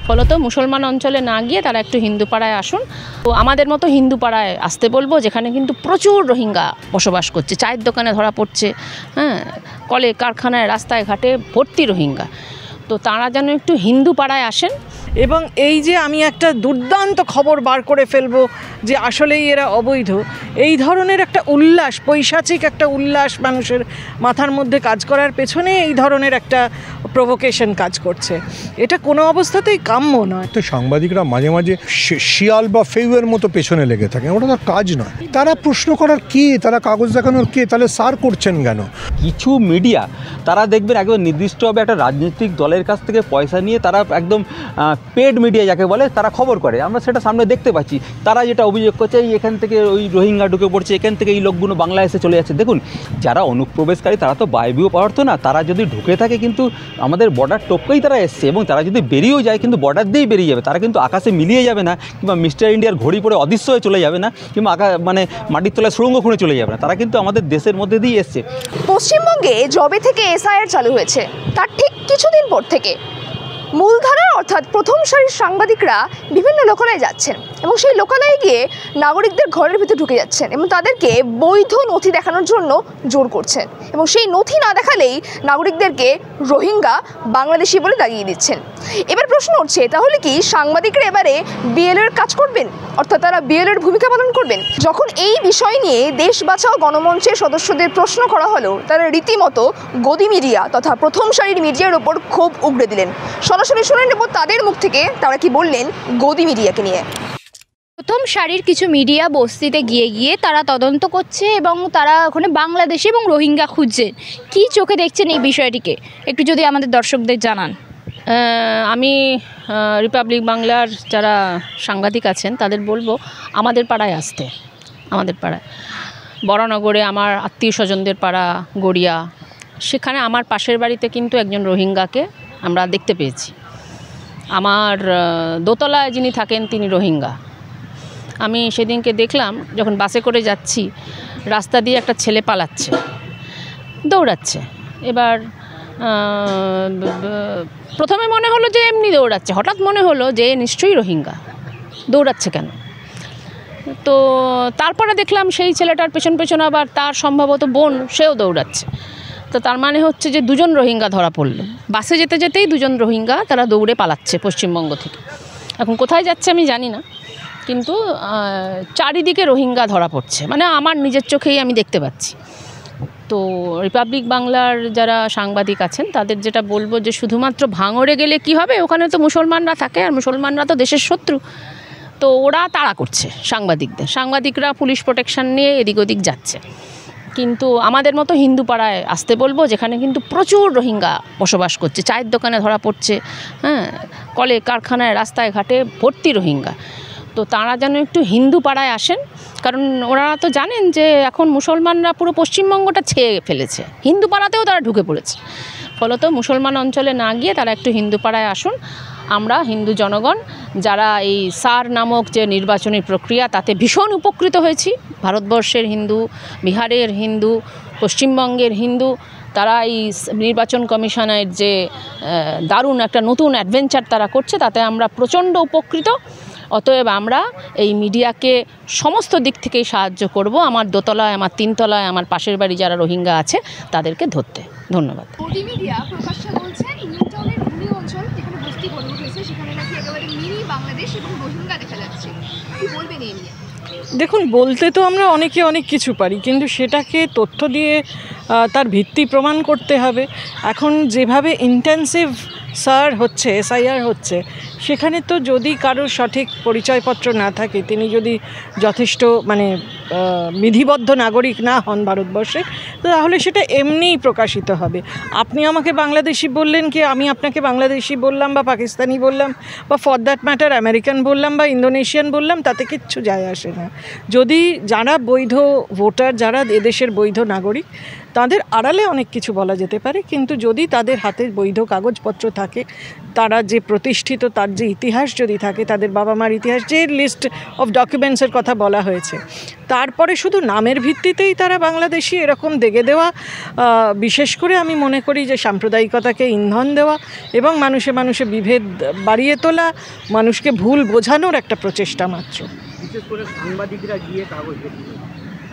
ফলত মুসলমান অঞ্চলে না গিয়ে তারা একটু হিন্দু পাড়ায় আসুন। তো আমাদের মতো হিন্দু পাড়ায় আসতে বলবো, যেখানে কিন্তু প্রচুর রোহিঙ্গা বসবাস করছে, চায়ের দোকানে ধরা পড়ছে, কলে কারখানায় রাস্তায় ঘাটে ভর্তি রোহিঙ্গা। তো তারা যেন একটু হিন্দু পাড়ায় আসেন। এবং এই যে আমি একটা দুর্দান্ত খবর বার করে ফেলবো যে আসলেই এরা অবৈধ, এই ধরনের একটা উল্লাস, পৈশাচিক একটা উল্লাস মানুষের মাথার মধ্যে কাজ করার পেছনে এই ধরনের একটা প্রভোকেশন কাজ করছে, এটা কোনো অবস্থাতেই কাম্য নয়। তো সাংবাদিকরা মাঝে মাঝে শিয়াল বা ফেউয়ের মতো পেছনে লেগে থাকে, ওটা তার কাজ নয়। তারা প্রশ্ন করার কে, তারা কাগজ দেখানোর কে, তাহলে সার করছেন কেন? কিছু মিডিয়া তারা দেখবেন একদম নির্দিষ্টভাবে একটা রাজনৈতিক দলের কাছ থেকে পয়সা নিয়ে তারা একদম পেড মিডিয়া যাকে বলে তারা খবর করে, আমরা সেটা সামনে দেখতে পাচ্ছি। তারা যেটা অভিযোগ করছে এখান থেকে ওই রোহিঙ্গা ঢুকে পড়ছে, এখান থেকে এই লোকগুলো বাংলাদেশে চলে যাচ্ছে। দেখুন, যারা অনুপ্রবেশকারী তারা তো বায়বীয় পদার্থ না, তারা যদি ঢুকে থাকে কিন্তু আমাদের বর্ডার টপকেই তারা এসছে, এবং তারা যদি বেরিয়েও যায় কিন্তু বর্ডার দিয়েই বেরিয়ে যাবে, তারা কিন্তু আকাশে মিলিয়ে যাবে না, কিংবা মিস্টার ইন্ডিয়ার ঘড়ি পরে অদৃশ্য হয়ে চলে যাবে না, কিংবা মাটির তলায় সুড়ঙ্গ খুঁড়ে চলে যাবে না, তারা কিন্তু আমাদের দেশের মধ্যে দিয়েই এসছে। পশ্চিমবঙ্গে যবে থেকে এসআইআর চালু হয়েছে তার ঠিক কিছুদিন পর থেকে মূলধারা অর্থাৎ প্রথম সারির সাংবাদিকরা বিভিন্ন লোকালয়ে যাচ্ছেন এবং সেই লোকালয়ে গিয়ে নাগরিকদের ঘরের ভিতরে ঢুকে যাচ্ছেন এবং তাদেরকে বৈধ নথি দেখানোর জন্য জোর করছেন, এবং সেই নথি না দেখালেই নাগরিকদেরকে রোহিঙ্গা বাংলাদেশি বলে দাগিয়ে দিচ্ছেন। এবার প্রশ্ন উঠছে, তাহলে কি সাংবাদিকরা এবারে বিএলওর কাজ করবেন, অর্থাৎ তারা বিএলওর ভূমিকা পালন করবেন? যখন এই বিষয় নিয়ে দেশ বাঁচাও গণমঞ্চের সদস্যদের প্রশ্ন করা হলো, তারা রীতিমতো গদি মিডিয়া তথা প্রথম সারির মিডিয়ার ওপর ক্ষোভ উগড়ে দিলেন। সরাসরি শুনে নেব তাদের মুখ থেকে তারা কি বললেন গদি মিডিয়াকে নিয়ে। প্রথম সারির কিছু মিডিয়া বস্তিতে গিয়ে গিয়ে তারা তদন্ত করছে এবং তারা ওখানে বাংলাদেশি এবং রোহিঙ্গা খুঁজছেন। কি চোখে দেখছেন এই বিষয়টিকে একটু যদি আমাদের দর্শকদের জানান। আমি রিপাবলিক বাংলার যারা সাংবাদিক আছেন তাদের বলবো আমাদের পাড়ায় আসতে। আমাদের পাড়ায় বরানগরে আমার আত্মীয় স্বজনদের পাড়া গড়িয়া, সেখানে আমার পাশের বাড়িতে কিন্তু একজন রোহিঙ্গাকে আমরা দেখতে পেয়েছি। আমার দোতলায় যিনি থাকেন তিনি রোহিঙ্গা। আমি সেদিনকে দেখলাম যখন বাসে করে যাচ্ছি, রাস্তা দিয়ে একটা ছেলে পালাচ্ছে, দৌড়াচ্ছে। এবার প্রথমে মনে হলো যে এমনি দৌড়াচ্ছে, হঠাৎ মনে হলো যে নিশ্চয়ই রোহিঙ্গা, দৌড়াচ্ছে কেন। তো তারপরে দেখলাম সেই ছেলেটার পেছন পেছন আবার তার সম্ভবত বোন, সেও দৌড়াচ্ছে। তো তার মানে হচ্ছে যে দুজন রোহিঙ্গা ধরা পড়লো। বাসে যেতে যেতেই দুজন রোহিঙ্গা তারা দৌড়ে পালাচ্ছে পশ্চিমবঙ্গ থেকে। এখন কোথায় যাচ্ছে আমি জানি না, কিন্তু চারিদিকে রোহিঙ্গা ধরা পড়ছে, মানে আমার নিজের চোখেই আমি দেখতে পাচ্ছি। তো রিপাবলিক বাংলার যারা সাংবাদিক আছেন তাদের যেটা বলবো যে শুধুমাত্র ভাঙড়ে গেলে কি হবে, ওখানে তো মুসলমানরা থাকে আর মুসলমানরা তো দেশের শত্রু। তো ওরা তাড়া করছে সাংবাদিকদের, সাংবাদিকরা পুলিশ প্রোটেকশন নিয়ে এদিক ওদিক যাচ্ছে। কিন্তু আমাদের মতো হিন্দু পাড়ায় আসতে বলবো, যেখানে কিন্তু প্রচুর রোহিঙ্গা বসবাস করছে, চায়ের দোকানে ধরা পড়ছে, কলে কারখানায় রাস্তায় ঘাটে ভর্তি রোহিঙ্গা। তো তারা যেন একটু হিন্দু পাড়ায় আসেন, কারণ ওরা তো জানেন যে এখন মুসলমানরা পুরো পশ্চিমবঙ্গটা ছেয়ে ফেলেছে, হিন্দু পাড়াতেও তারা ঢুকে পড়েছে। ফলত মুসলমান অঞ্চলে না গিয়ে তারা একটু হিন্দু পাড়ায় আসুন। আমরা হিন্দু জনগণ যারা এই সার নামক যে নির্বাচনী প্রক্রিয়া তাতে ভীষণ উপকৃত হয়েছি, ভারতবর্ষের হিন্দু, বিহারের হিন্দু, পশ্চিমবঙ্গের হিন্দু, তারা এই নির্বাচন কমিশনের যে দারুণ একটা নতুন অ্যাডভেঞ্চার তারা করছে তাতে আমরা প্রচণ্ড উপকৃত। অতএব আমরা এই মিডিয়াকে সমস্ত দিক থেকেই সাহায্য করব, আমার দোতলায়, আমার তিনতলায়, আমার পাশের বাড়ি যারা রোহিঙ্গা আছে তাদেরকে ধরতে। ধন্যবাদ। মিডিয়া প্রকাশ্যে বলছে নিউটাউনের ভূমি অঞ্চল যেখানে বস্তি গড়ে উঠেছে সেখানে নাকি একেবারে মিনি বাংলাদেশ এবং রোহিঙ্গা দেখা যাচ্ছে, কি বলবেন এই নিয়ে? দেখুন, বলতে তো আমরা অনেকে অনেক কিছু পারি, কিন্তু সেটাকে তথ্য দিয়ে তার ভিত্তি প্রমাণ করতে হবে। এখন যেভাবে ইন্টেন্সিভ এসআইআর হচ্ছে, সেখানে তো যদি কারোর সঠিক পরিচয়পত্র না থাকে, তিনি যদি যথেষ্ট বিধিবদ্ধ নাগরিক না হন ভারতবর্ষে, তাহলে সেটা এমনিই প্রকাশিত হবে। আপনি আমাকে বাংলাদেশি বললেন কি আমি আপনাকে বাংলাদেশি বললাম বা পাকিস্তানি বললাম বা ফর দ্যাট ম্যাটার আমেরিকান বললাম বা ইন্দোনেশিয়ান বললাম, তাতে কিচ্ছু যায় আসে না। যদি যারা বৈধ ভোটার, যারা এদেশের বৈধ নাগরিক, তাদের আড়ালে অনেক কিছু বলা যেতে পারে, কিন্তু যদি তাদের হাতে বৈধ কাগজপত্র থাকে, তারা যে প্রতিষ্ঠিত, তার যে ইতিহাস যদি থাকে, তাদের বাবা মার ইতিহাস, যে লিস্ট অফ ডকুমেন্টসের কথা বলা হয়েছে, তারপরে শুধু নামের ভিত্তিতেই তারা বাংলাদেশি এরকম দেগে দেওয়া, বিশেষ করে আমি মনে করি যে সাম্প্রদায়িকতাকে ইন্ধন দেওয়া এবং মানুষে মানুষে বিভেদ বাড়িয়ে তোলা, মানুষকে ভুল বোঝানোর একটা প্রচেষ্টা মাত্র। বিশেষ করে সাংবাদিকরা গিয়ে কাগজ দেখছে,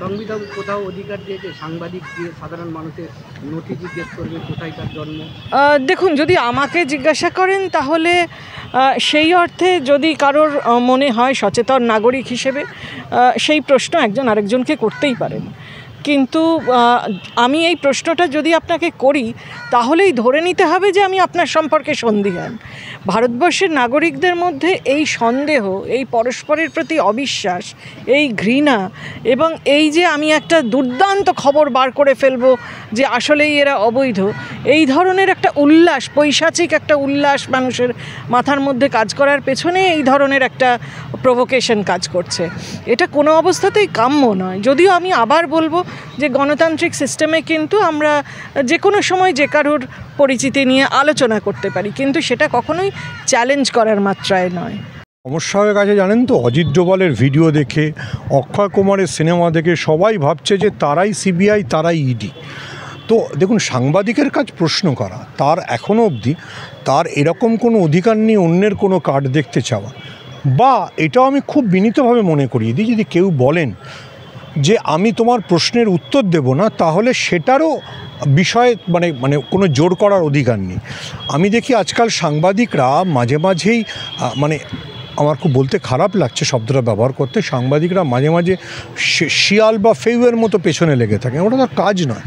সংবিধান কোথাও অধিকার দিয়েছে সাংবাদিক গিয়ে সাধারণ মানুষের নথি জিজ্ঞেস করবে কোথায় তার জন্ম? দেখুন, যদি আমাকে জিজ্ঞাসা করেন তাহলে সেই অর্থে যদি কারোর মনে হয় সচেতন নাগরিক হিসেবে, সেই প্রশ্ন একজন আরেকজনকে করতেই পারেন, কিন্তু আমি এই প্রশ্নটা যদি আপনাকে করি তাহলেই ধরে নিতে হবে যে আমি আপনার সম্পর্কে সন্দিহান। ভারতবর্ষের নাগরিকদের মধ্যে এই সন্দেহ, এই পরস্পরের প্রতি অবিশ্বাস, এই ঘৃণা এবং এই যে আমি একটা দুর্দান্ত খবর বার করে ফেলবো যে আসলেই এরা অবৈধ, এই ধরনের একটা উল্লাস, পৈশাচিক একটা উল্লাস মানুষের মাথার মধ্যে কাজ করার পেছনে এই ধরনের একটা প্রভোকেশন কাজ করছে। এটা কোনো অবস্থাতেই কাম্য নয়। যদিও আমি আবার বলবো যে গণতান্ত্রিক সিস্টেমে কিন্তু আমরা যে কোনো সময় যে কারোর পরিচিতি নিয়ে আলোচনা করতে পারি, কিন্তু সেটা কখনোই চ্যালেঞ্জ করার মাত্রায় নয়। সমস্যা হয়ে গেছে জানেন তো, অজিত ডোভালের ভিডিও দেখে, অক্ষয় কুমারের সিনেমা দেখে সবাই ভাবছে যে তারাই সিবিআই, তারাই ইডি। তো দেখুন, সাংবাদিকের কাজ প্রশ্ন করা, তার এখনও অবধি তার এরকম কোনো অধিকার নেই অন্যের কোনো কার্ড দেখতে চাওয়া। বা এটাও আমি খুব বিনীতভাবে মনে করিয়ে দিই, যদি কেউ বলেন যে আমি তোমার প্রশ্নের উত্তর দেব না, তাহলে সেটারও বিষয়ে মানে কোনো জোর করার অধিকার নেই। আমি দেখি আজকাল সাংবাদিকরা মাঝে মাঝেই আমার খুব বলতে খারাপ লাগছে শব্দটা ব্যবহার করতে, সাংবাদিকরা মাঝে মাঝে শিয়াল বা ফেউয়ের মতো পেছনে লেগে থাকে। ওটা তার কাজ নয়।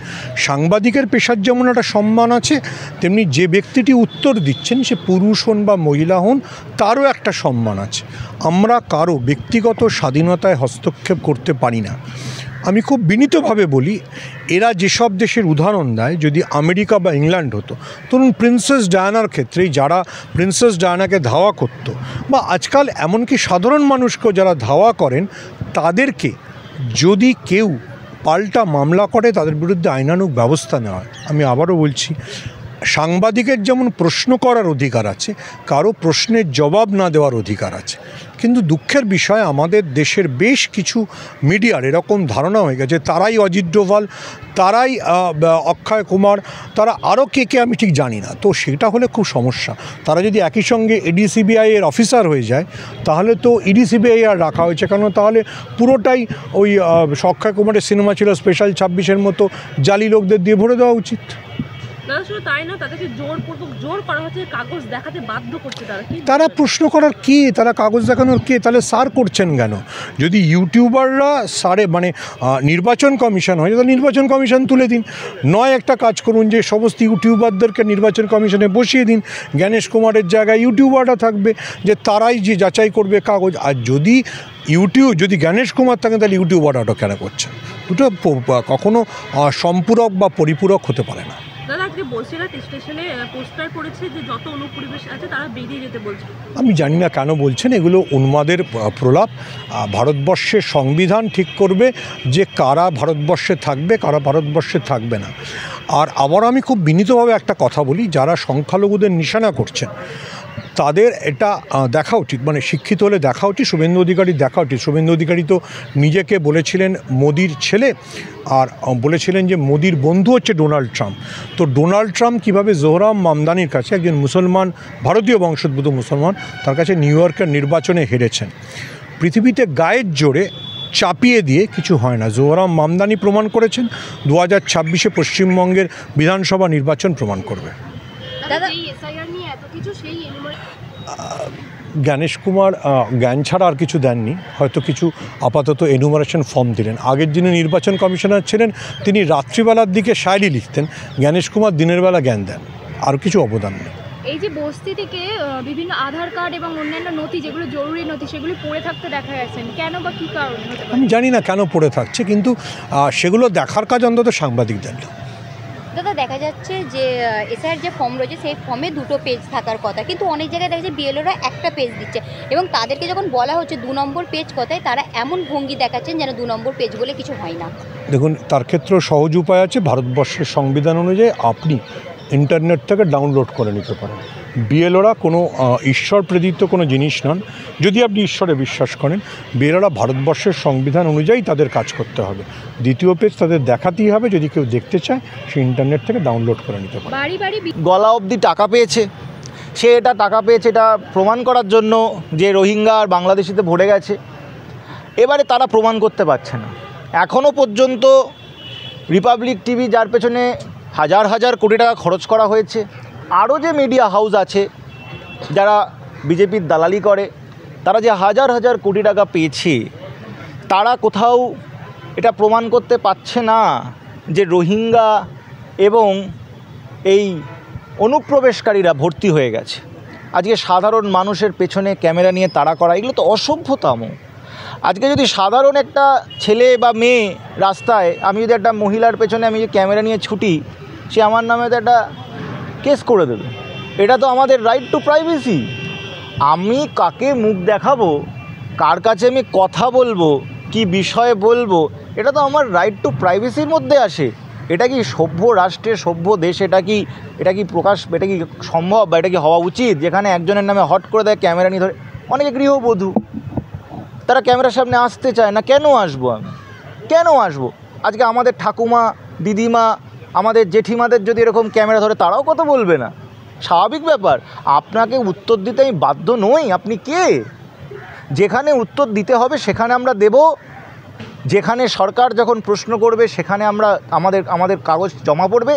সাংবাদিকের পেশার যেমন একটা সম্মান আছে, তেমনি যে ব্যক্তিটি উত্তর দিচ্ছেন, সে পুরুষ হন বা মহিলা হন, তারও একটা সম্মান আছে। আমরা কারো ব্যক্তিগত স্বাধীনতায় হস্তক্ষেপ করতে পারি না। আমি খুব বিনীতভাবে বলি, এরা যেসব দেশের উদাহরণ দেয়, যদি আমেরিকা বা ইংল্যান্ড হতো, ধরুন প্রিন্সেস ডায়ানার ক্ষেত্রেই যারা প্রিন্সেস ডায়ানাকে ধাওয়া করত, বা আজকাল এমনকি সাধারণ মানুষকেও যারা ধাওয়া করেন, তাদেরকে যদি কেউ পাল্টা মামলা করে, তাদের বিরুদ্ধে আইনানুগ ব্যবস্থা নেওয়া হয়। আমি আবারও বলছি, সাংবাদিকের যেমন প্রশ্ন করার অধিকার আছে, কারো প্রশ্নের জবাব না দেওয়ার অধিকার আছে। কিন্তু দুঃখের বিষয়, আমাদের দেশের বেশ কিছু মিডিয়ার এরকম ধারণা হয়ে গেছে তারাই অজিত ডোভাল, তারাই অক্ষয় কুমার, তারা আরও কে আমি ঠিক জানি না। তো সেটা হলে খুব সমস্যা। তারা যদি একই সঙ্গে ইডি সিবিআই এর অফিসার হয়ে যায়, তাহলে তো ইডি সিবিআই আর রাখা হয়েছে কেন? তাহলে পুরোটাই ওই অক্ষয় কুমারের সিনেমা ছিল স্পেশাল 26-এর মতো জালি লোকদের দিয়ে ভরে দেওয়া উচিত। দাদা শুধু তাই না, তাদেরকে জোরপূর্বক জোর করা হচ্ছে, কাগজ দেখাতে বাধ্য করছে। তারা প্রশ্ন করার কে, তারা কাগজ দেখানোর কে? তাহলে সার করছেন কেন? যদি ইউটিউবাররা সারে নির্বাচন কমিশন হয়, তাহলে নির্বাচন কমিশন তুলে দিন। নয় একটা কাজ করুন, যে সমস্ত ইউটিউবারদেরকে নির্বাচন কমিশনে বসিয়ে দিন, জ্ঞানেশ কুমারের জায়গায় ইউটিউবাররা থাকবে, যে তারাই যে যাচাই করবে কাগজ। আর যদি জ্ঞানেশ কুমার থাকেন, তাহলে ইউটিউবাররা কেন করছেন? দুটো কখনো সম্পূরক বা পরিপূরক হতে পারে না। দাদা আজকে বসিরহাট স্টেশনে পোস্টার করেছে যে যত অনুপরিবেশ আছে তারা বেরিয়ে যেতে বলছে। আমি জানি না কেন বলছেন, এগুলো উন্মাদের প্রলাপ। ভারতবর্ষের সংবিধান ঠিক করবে যে কারা ভারতবর্ষে থাকবে, কারা ভারতবর্ষে থাকবে না। আর আবার আমি খুব বিনীতভাবে একটা কথা বলি, যারা সংখ্যালঘুদের নিশানা করছেন, তাদের এটা দেখা উচিত, শিক্ষিত হলে দেখা উচিত। শুভেন্দু অধিকারী দেখা উচিত। শুভেন্দু অধিকারী তো নিজেকে বলেছিলেন মোদির ছেলে, আর বলেছিলেন যে মোদির বন্ধু হচ্ছে ডোনাল্ড ট্রাম্প। তো ডোনাল্ড ট্রাম্প কীভাবে জোহরাম মামদানির কাছে, একজন মুসলমান, ভারতীয় বংশোদ্ভূত মুসলমান, তার কাছে নিউ ইয়র্কের নির্বাচনে হেরেছেন। পৃথিবীতে গায়ের জোরে চাপিয়ে দিয়ে কিছু হয় না। জোহরাম মামদানি প্রমাণ করেছেন, 2026-এ পশ্চিমবঙ্গের বিধানসভা নির্বাচন প্রমাণ করবে। জ্ঞানেশ কুমার জ্ঞান ছাড়া আর কিছু দেননি, হয়তো কিছু আপাতত এনুমারেশন ফর্ম দিলেন। আগের যিনি নির্বাচন কমিশনার ছিলেন, তিনি রাত্রিবেলার দিকে শায়রি লিখতেন, জ্ঞানেশ কুমার দিনের বেলা জ্ঞান দেন, আর কিছু অবদান নেই। এই যে বস্তি থেকে বিভিন্ন আধার কার্ড এবং অন্যান্য নথি, যেগুলো জরুরি নথি, সেগুলি পড়ে থাকতে দেখা যাচ্ছেন, কেন বা কী কারণ? আমি জানি না কেন পড়ে থাকছে, কিন্তু সেগুলো দেখার কাজ অন্তত সাংবাদিকদের। দাদা দেখা যাচ্ছে যে এসআইআর যে ফর্ম রয়েছে, সেই ফর্মে 2টো পেজ থাকার কথা, কিন্তু অনেক জায়গায় দেখা যাচ্ছে বিএলওরা একটা পেজ দিচ্ছে, এবং তাদেরকে যখন বলা হচ্ছে 2 নম্বর পেজ কথায়, তারা এমন ভঙ্গি দেখাচ্ছেন যেন 2 নম্বর পেজ বলে কিছু হয় না। দেখুন, তার ক্ষেত্রেও সহজ উপায় আছে। ভারতবর্ষের সংবিধান অনুযায়ী আপনি ইন্টারনেট থেকে ডাউনলোড করে নিতে পারেন। বিএলওরা কোনো ঈশ্বর প্রেরিত কোনো জিনিস নন। যদি আপনি ঈশ্বরে বিশ্বাস করেন, বিএলওরা ভারতবর্ষের সংবিধান অনুযায়ী তাদের কাজ করতে হবে। দ্বিতীয় পেজ তাদের দেখাতেই হবে, যদি কেউ দেখতে চায় সে ইন্টারনেট থেকে ডাউনলোড করে নিতে পারে। বাড়ি বাড়ি গলা অবধি টাকা পেয়েছে, সে এটা টাকা পেয়েছে এটা প্রমাণ করার জন্য যে রোহিঙ্গা আর বাংলাদেশিতে ভরে গেছে। এবারে তারা প্রমাণ করতে পারছে না। এখনও পর্যন্ত রিপাবলিক টিভি, যার পেছনে হাজার হাজার কোটি টাকা খরচ করা হয়েছে, আরও যে মিডিয়া হাউস আছে যারা বিজেপির দালালি করে, তারা যে হাজার হাজার কোটি টাকা পেয়েছে, তারা কোথাও এটা প্রমাণ করতে পারছে না যে রোহিঙ্গা এবং এই অনুপ্রবেশকারীরা ভর্তি হয়ে গেছে। আজকে সাধারণ মানুষের পেছনে ক্যামেরা নিয়ে তাড়া করা, এগুলো তো অসভ্যতাম। আজকে যদি সাধারণ একটা ছেলে বা মেয়ে রাস্তায়, আমি যদি একটা মহিলার পেছনে আমি যে ক্যামেরা নিয়ে ছুটি, সে আমার নামে তো একটা কেস করে দেবে। এটা তো আমাদের রাইট টু প্রাইভেসি। আমি কাকে মুখ দেখাবো, কার কাছে আমি কথা বলবো, কি বিষয়ে বলবো, এটা তো আমার রাইট টু প্রাইভেসির মধ্যে আসে। এটা কি সভ্য রাষ্ট্রে, সভ্য দেশ, এটা কি সম্ভব বা এটা কি হওয়া উচিত? যেখানে একজনের নামে হট করে দেয় ক্যামেরা নিয়ে ধরে। অনেকে গৃহবধূ, তারা ক্যামেরার সামনে আসতে চায় না। কেন আসবো আমি, কেন আসবো? আজকে আমাদের ঠাকুমা, দিদিমা, আমাদের জেঠিমাদের যদি এরকম ক্যামেরা ধরে, তারাও কথা বলবে না। স্বাভাবিক ব্যাপার। আপনাকে উত্তর দিতে আমি বাধ্য নই। আপনি কে? যেখানে উত্তর দিতে হবে সেখানে আমরা দেব। যেখানে সরকার যখন প্রশ্ন করবে সেখানে আমাদের কাগজ জমা পড়বে।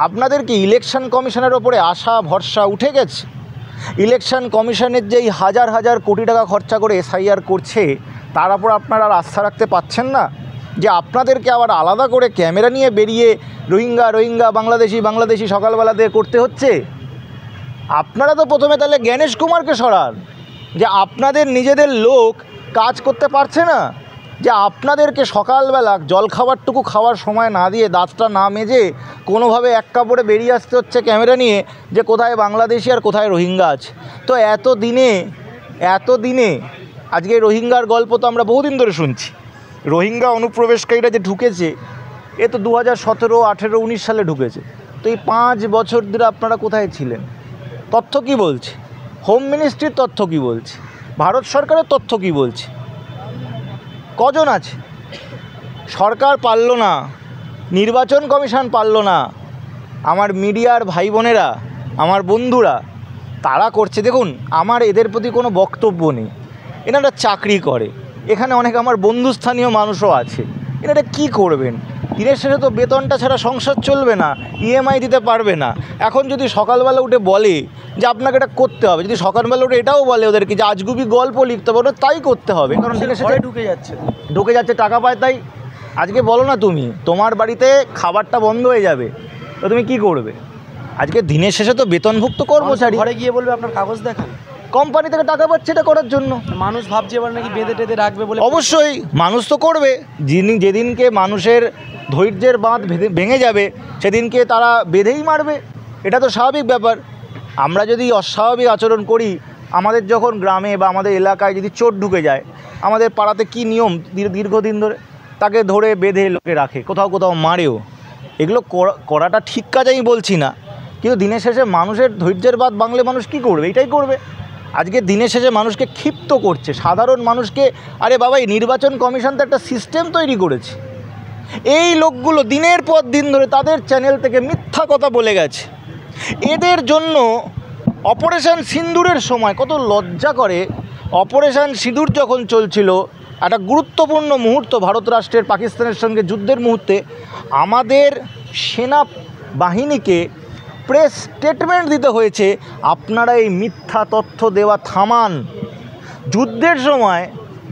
আপনাদের কি ইলেকশন কমিশনের ওপরে আশা ভরসা উঠে গেছে? ইলেকশন কমিশনের যেই হাজার হাজার কোটি টাকা খরচা করে এসআইআর করছে, তার উপর আপনারা আর আস্থা রাখতে পারছেন না? যে আপনাদেরকে আবার আলাদা করে ক্যামেরা নিয়ে বেরিয়ে রোহিঙ্গা বাংলাদেশি সকালবেলা দিয়ে করতে হচ্ছে। আপনারা তো প্রথমে তাহলে জ্ঞানেশ কুমারকে সরান, যে আপনাদের নিজেদের লোক কাজ করতে পারছে না, যে আপনাদেরকে সকালবেলা জলখাবারটুকু খাওয়ার সময় না দিয়ে, দাঁতটা না মেজে কোনোভাবে এক কাপড়ে বেরিয়ে আসতে হচ্ছে ক্যামেরা নিয়ে, যে কোথায় বাংলাদেশি আর কোথায় রোহিঙ্গা আছে। তো এত দিনে আজকে রোহিঙ্গার গল্প তো আমরা বহুদিন ধরে শুনছি। রোহিঙ্গা অনুপ্রবেশকারীরা যে ঢুকেছে, এ তো 2017, 18, 19 সালে ঢুকেছে। তো এই 5 বছর ধরে আপনারা কোথায় ছিলেন? তথ্য কি বলছে? হোম মিনিস্ট্রির তথ্য কি বলছে? ভারত সরকারের তথ্য কি বলছে? কজন আছে? সরকার পারল না, নির্বাচন কমিশন পারল না। আমার মিডিয়ার ভাই বোনেরা, আমার বন্ধুরা, তারা করছে। দেখুন, আমার এদের প্রতি কোনো বক্তব্য নেই। এনারা চাকরি করে, এখানে অনেক আমার বন্ধুস্থানীয় মানুষও আছে। এনারা কি করবেন? দিনের শেষে তো বেতনটা ছাড়া সংসার চলবে না, ইএমআই দিতে পারবে না। এখন যদি সকালবেলা উঠে বলে যে আপনাকে এটা করতে হবে, যদি সকালবেলা উঠে এটাও বলে ওদেরকে যে আজগুবি গল্প লিখতে পারবে, তাই করতে হবে। কারণ দিনের শেষে ঢুকে যাচ্ছে, টাকা পায়। তাই আজকে বলো না, তুমি তোমার বাড়িতে খাবারটা বন্ধ হয়ে যাবে, তো তুমি কি করবে? আজকে দিনের শেষে তো বেতনভুক্ত কর্মচারী ঘরে গিয়ে বলবে আপনার কাগজ দেখান। কোম্পানি থেকে টাকা পাচ্ছে এটা করার জন্য। মানুষ ভাবছে এবার নাকি বেঁধে টেঁধে রাখবে বলে। অবশ্যই মানুষ তো করবে। যেদিনকে মানুষের ধৈর্যের বাঁধ ভেঙে যাবে, সেদিনকে তারা বেঁধেই মারবে। এটা তো স্বাভাবিক ব্যাপার। আমরা যদি অস্বাভাবিক আচরণ করি, আমাদের যখন গ্রামে বা আমাদের এলাকায় যদি চোর ঢুকে যায়, আমাদের পাড়াতে কি নিয়ম দীর্ঘদিন ধরে, তাকে ধরে বেঁধে লোকে রাখে, কোথাও মারেও। এগুলো করাটা ঠিক কাজ আমি বলছি না, কিন্তু দিনের শেষে মানুষের ধৈর্যের বাঁধ ভাঙলে মানুষ কি করবে? এটাই করবে। আজকে দিনের শেষে মানুষকে ক্ষিপ্ত করছে, সাধারণ মানুষকে। আরে বাবা, এই নির্বাচন কমিশন তো একটা সিস্টেম তৈরি করেছে। এই লোকগুলো দিনের পর দিন ধরে তাদের চ্যানেল থেকে মিথ্যা কথা বলে গেছে। এদের জন্য অপারেশন সিন্দুরের সময় কত লজ্জা করে। অপারেশন সিঁদুর যখন চলছিল, একটা গুরুত্বপূর্ণ মুহূর্ত ভারত রাষ্ট্রের পাকিস্তানের সঙ্গে যুদ্ধের মুহূর্তে, আমাদের সেনা বাহিনীকে প্রেস স্টেটমেন্ট দিতে হয়েছে, আপনারা এই মিথ্যা তথ্য দেওয়া থামান। যুদ্ধের সময়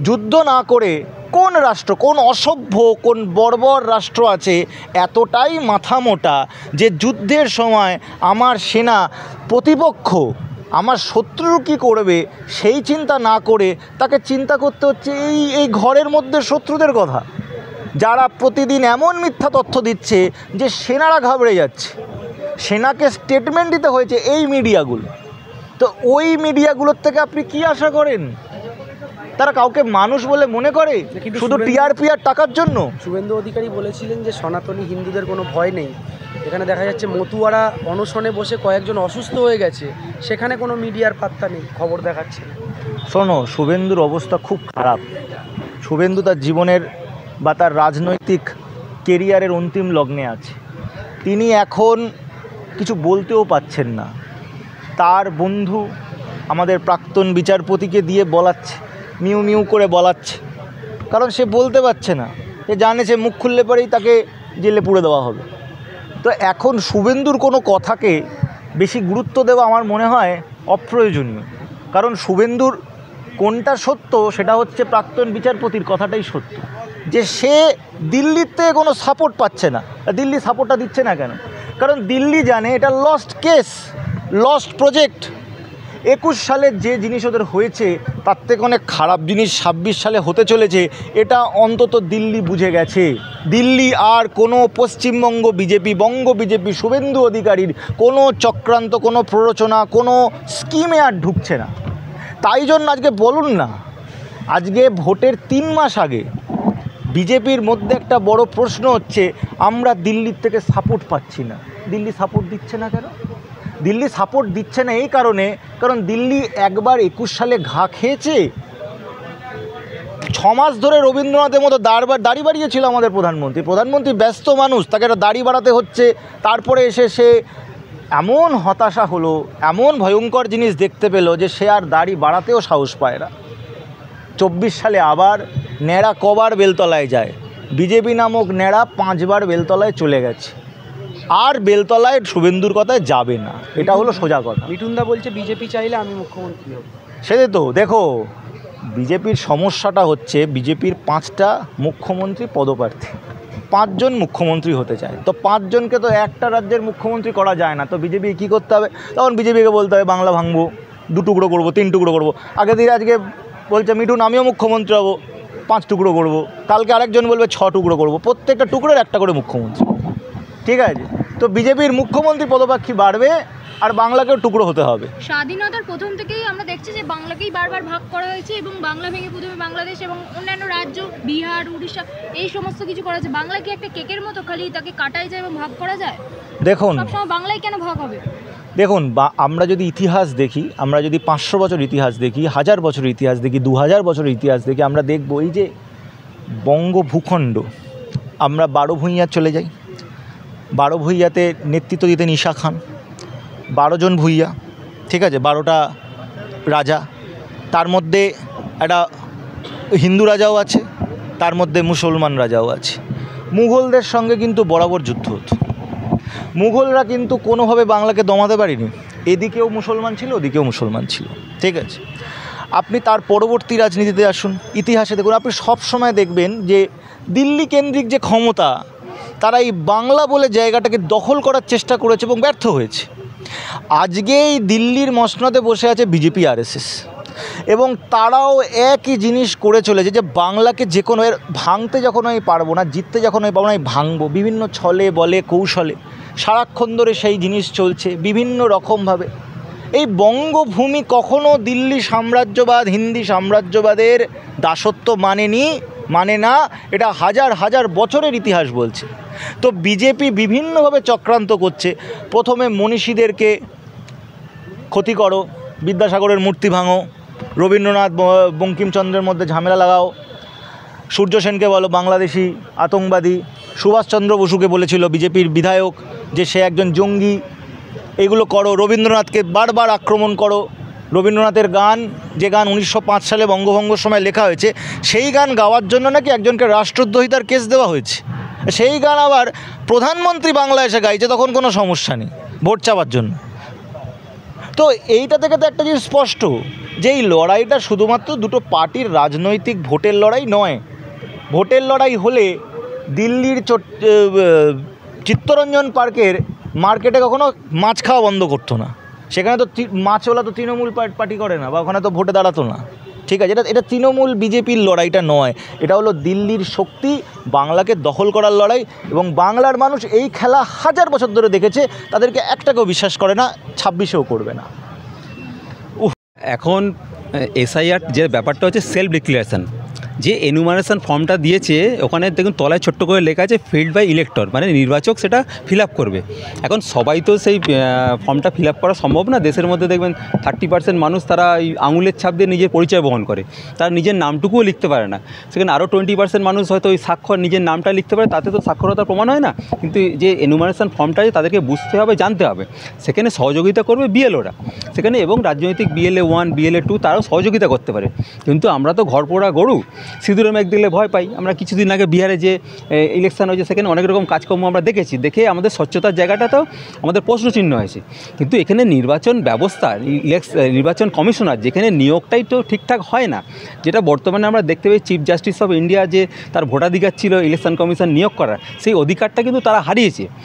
যুদ্ধ না করে কোন রাষ্ট্র, কোন অসভ্য, কোন বর্বর রাষ্ট্র আছে এতটাই মাথা মোটা যে যুদ্ধের সময় আমার সেনা, প্রতিপক্ষ, আমার শত্রু কী করবে সেই চিন্তা না করে তাকে চিন্তা করতে হচ্ছে এই ঘরের মধ্যে শত্রুদের কথা, যারা প্রতিদিন এমন মিথ্যা তথ্য দিচ্ছে যে সেনারা ঘাবড়ে যাচ্ছে। সেনাকে স্টেটমেন্ট দিতে হয়েছে এই মিডিয়াগুলো। তো ওই মিডিয়াগুলোর থেকে আপনি কি আশা করেন? তারা কাউকে মানুষ বলে মনে করে শুধু টিআরপি আর টাকার জন্য? শুভেন্দু অধিকারী বলেছিলেন যে সনাতনী হিন্দুদের কোনো ভয় নেই। এখানে দেখা যাচ্ছে মতুয়ারা অনশনে বসে কয়েকজন অসুস্থ হয়ে গেছে, সেখানে কোনো মিডিয়ার পাত্তা নেই, খবর দেখাচ্ছে না। শোনো, শুভেন্দুর অবস্থা খুব খারাপ। শুভেন্দু তার জীবনের বা তার রাজনৈতিক কেরিয়ারের অন্তিম লগ্নে আছে। তিনি এখন কিছু বলতেও পাচ্ছেন না। তার বন্ধু আমাদের প্রাক্তন বিচারপতিকে দিয়ে বলাচ্ছে, মিউ মিউ করে বলাচ্ছে, কারণ সে বলতে পারছে না। সে জানে সে মুখ খুললে পরেই তাকে জেলে পুরে দেওয়া হবে। তো এখন শুভেন্দুর কোনো কথাকে বেশি গুরুত্ব দেওয়া আমার মনে হয় অপ্রয়োজনীয়। কারণ শুভেন্দুর কোনটা সত্য সেটা হচ্ছে প্রাক্তন বিচারপতির কথাটাই সত্য, যে সে দিল্লিতে কোনো সাপোর্ট পাচ্ছে না। দিল্লি সাপোর্টটা দিচ্ছে না কেন? কারণ দিল্লি জানে এটা লস্ট কেস, লস্ট প্রজেক্ট। 21 সালে যে জিনিস ওদের হয়েছে তার থেকে অনেক খারাপ জিনিস 26 সালে হতে চলেছে, এটা অন্তত দিল্লি বুঝে গেছে। দিল্লি আর কোনো পশ্চিমবঙ্গ বিজেপি, বঙ্গ বিজেপি, শুভেন্দু অধিকারীর কোনো চক্রান্ত, কোনো প্ররোচনা, কোনো স্কিমে আর ঢুকছে না। তাই জন্য আজকে বলুন না, আজকে ভোটের 3 মাস আগে বিজেপির মধ্যে একটা বড় প্রশ্ন হচ্ছে, আমরা দিল্লির থেকে সাপোর্ট পাচ্ছি না। দিল্লি সাপোর্ট দিচ্ছে না কেন? দিল্লি সাপোর্ট দিচ্ছে না এই কারণে, কারণ দিল্লি একবার 21 সালে ঘা খেয়েছে। 6 মাস ধরে রবীন্দ্রনাথের মতো দাড়ি বাড়িয়েছিল আমাদের প্রধানমন্ত্রী ব্যস্ত মানুষ, তাকে একটা দাড়ি বাড়াতে হচ্ছে। তারপরে এসে সে এমন হতাশা হলো, এমন ভয়ঙ্কর জিনিস দেখতে পেল যে সে আর দাড়ি বাড়াতেও সাহস পায় না। 24 সালে আবার ন্যাড়া কবার বেলতলায় যায়? বিজেপি নামক ন্যাড়া 5 বার বেলতলায় চলে গেছে, আর বেলতলায় শুভেন্দুর কথায় যাবে না। এটা হলো সোজা কথা। মিঠুনদা বলছে বিজেপি চাইলে আমি মুখ্যমন্ত্রী হব। সেটাই তো দেখো, বিজেপির সমস্যাটা হচ্ছে বিজেপির 5টা মুখ্যমন্ত্রী পদপ্রার্থী, 5 জন মুখ্যমন্ত্রী হতে চায়। তো 5 জনকে তো একটা রাজ্যের মুখ্যমন্ত্রী করা যায় না। তো বিজেপি কী করতে হবে? তখন বিজেপিকে বলতে হবে বাংলা ভাঙবো, 2 টুকরো করবো, 3 টুকরো করবো। আগে দিয়ে আজকে বলছে মিঠুন আমিও মুখ্যমন্ত্রী হবো, 5 টুকরো করবো। কালকে আরেকজন বলবে 6 টুকরো করবো। প্রত্যেকটা টুকরোর একটা করে মুখ্যমন্ত্রী, ঠিক আছে? তো বিজেপির মুখ্যমন্ত্রী পদপ্রার্থী বাড়বে আর বাংলাকেও টুকরো হতে হবে। স্বাধীনতার প্রথম থেকেই আমরা দেখছি যে বাংলাকেই বারবার ভাগ করা হয়েছে এবং বাংলা ভেঙে প্রথমে বাংলাদেশ এবং অন্যান্য রাজ্য, বিহার, উড়িষ্যা, এই সমস্ত কিছু করা হয়েছে। বাংলা কি একটা কেকের মতো খালি তাকে কাটাই যায় এবং ভাগ করা যায়? দেখুন সবসময় বাংলায় কেন ভাগ হবে? দেখুন, আমরা যদি ইতিহাস দেখি, আমরা যদি 500 বছর ইতিহাস দেখি, 1000 বছরের ইতিহাস দেখি, 2000 বছরের ইতিহাস দেখি, আমরা দেখব এই যে বঙ্গ ভূখণ্ড, আমরা 12 ভূঁইয়া চলে যাই। 12 ভূঁইয়াতে নেতৃত্ব দিতেন ঈশা খান, 12 জন ভূঁইয়া, ঠিক আছে, 12টা রাজা। তার মধ্যে একটা হিন্দু রাজাও আছে, তার মধ্যে মুসলমান রাজাও আছে। মুঘলদের সঙ্গে কিন্তু বরাবর যুদ্ধ হতো। মুঘলরা কিন্তু কোনোভাবে বাংলাকে দমাতে পারেনি। এদিকেও মুসলমান ছিল, ওদিকেও মুসলমান ছিল, ঠিক আছে। আপনি তার পরবর্তী রাজনীতিতে আসুন, ইতিহাসে দেখুন, আপনি সব সময় দেখবেন যে দিল্লি কেন্দ্রিক যে ক্ষমতা, তারা এই বাংলা বলে জায়গাটাকে দখল করার চেষ্টা করেছে এবং ব্যর্থ হয়েছে। আজকে এই দিল্লির মসনদে বসে আছে বিজেপি, আরএসএস, এবং তারাও একই জিনিস করে চলেছে যে বাংলাকে যে কোনো ভাঙতে যখন আমি পারবো না, জিততে যখন আমি পারবো না, আমি ভাঙবো। বিভিন্ন ছলে বলে কৌশলে সারাক্ষণ ধরে সেই জিনিস চলছে বিভিন্ন রকমভাবে। এই বঙ্গভূমি কখনো দিল্লি সাম্রাজ্যবাদ, হিন্দি সাম্রাজ্যবাদের দাসত্ব মানে না। এটা হাজার হাজার বছরের ইতিহাস বলছে। তো বিজেপি বিভিন্নভাবে চক্রান্ত করছে। প্রথমে মনীষীদেরকে ক্ষতি করো, বিদ্যাসাগরের মূর্তি ভাঙো, রবীন্দ্রনাথ বঙ্কিমচন্দ্রের মধ্যে ঝামেলা লাগাও, সূর্য সেনকে বলো বাংলাদেশি আতঙ্কবাদী, সুভাষচন্দ্র বসুকে বলেছিল বিজেপির বিধায়ক যে সে একজন জঙ্গি, এগুলো করো। রবীন্দ্রনাথকে বারবার আক্রমণ করো। রবীন্দ্রনাথের গান, যে গান 1905 সালে বঙ্গভঙ্গের সময় লেখা হয়েছে, সেই গান গাওয়ার জন্য নাকি একজনকে রাষ্ট্রদ্রোহিতার কেস দেওয়া হয়েছে। সেই গান আবার প্রধানমন্ত্রী বাংলা এসে গাইছে, তখন কোনো সমস্যা নেই, ভোট চাওয়ার জন্য। তো এইটা থেকে তো একটা জিনিস স্পষ্ট যে এই লড়াইটা শুধুমাত্র দুটো পার্টির রাজনৈতিক ভোটের লড়াই নয়। ভোটের লড়াই হলে দিল্লির চিত্তরঞ্জন পার্কের মার্কেটে কখনো মাছ খাওয়া বন্ধ করতো না। সেখানে তো মাছওয়ালা তো তৃণমূল পার্টি করে না, বা ওখানে তো ভোটে দাঁড়াতো না, ঠিক আছে। এটা তৃণমূল বিজেপির লড়াইটা নয়, এটা হলো দিল্লির শক্তি বাংলাকে দখল করার লড়াই। এবং বাংলার মানুষ এই খেলা 1000 বছর ধরে দেখেছে, তাদেরকে একটাকেও বিশ্বাস করে না, 26-এও করবে না। এখন এসআইআর যে ব্যাপারটা হচ্ছে সেলফ ডিক্লারেশন, যে এনুমারেশন ফর্মটা দিয়েছে ওখানে দেখুন তলায় ছোট্ট করে লেখা আছে ফিল্ড বাই ইলেক্টর, মানে নির্বাচক সেটা ফিল আপ করবে। এখন সবাই তো সেই ফর্মটা ফিল আপ করা সম্ভব না। দেশের মধ্যে দেখবেন 30% মানুষ তারা এই আঙুলের ছাপ দিয়ে নিজের পরিচয় বহন করে, তারা নিজের নামটুকুও লিখতে পারে না। সেখানে আরও 20% মানুষ হয়তো ওই স্বাক্ষর নিজের নামটা লিখতে পারে, তাতে তো সাক্ষরতার প্রমাণ হয় না। কিন্তু যে এনুমারেশন ফর্মটা তাদেরকে বুঝতে হবে, জানতে হবে, সেখানে সহযোগিতা করবে বিএলওরা সেখানে, এবং রাজনৈতিক BLA 1 BLA 2 তারাও সহযোগিতা করতে পারে। কিন্তু আমরা তো ঘরপোড়া গরু, সিঁদুরে মেঘ দিলে ভয় পাই। আমরা কিছুদিন আগে বিহারে যে ইলেকশন হয়েছে সেখানে অনেক রকম কাজকর্ম আমরা দেখেছি, দেখে আমাদের স্বচ্ছতার জায়গাটাতেও আমাদের প্রশ্নচিহ্ন হয়েছে। কিন্তু এখানে নির্বাচন ব্যবস্থা, নির্বাচন কমিশনার যেখানে নিয়োগটাই তো ঠিকঠাক হয় না, যেটা বর্তমানে আমরা দেখতে পাই চিফ জাস্টিস অফ ইন্ডিয়া যে তার ভোটাধিকার ছিল ইলেকশন কমিশন নিয়োগ করার, সেই অধিকারটা কিন্তু তারা হারিয়েছে।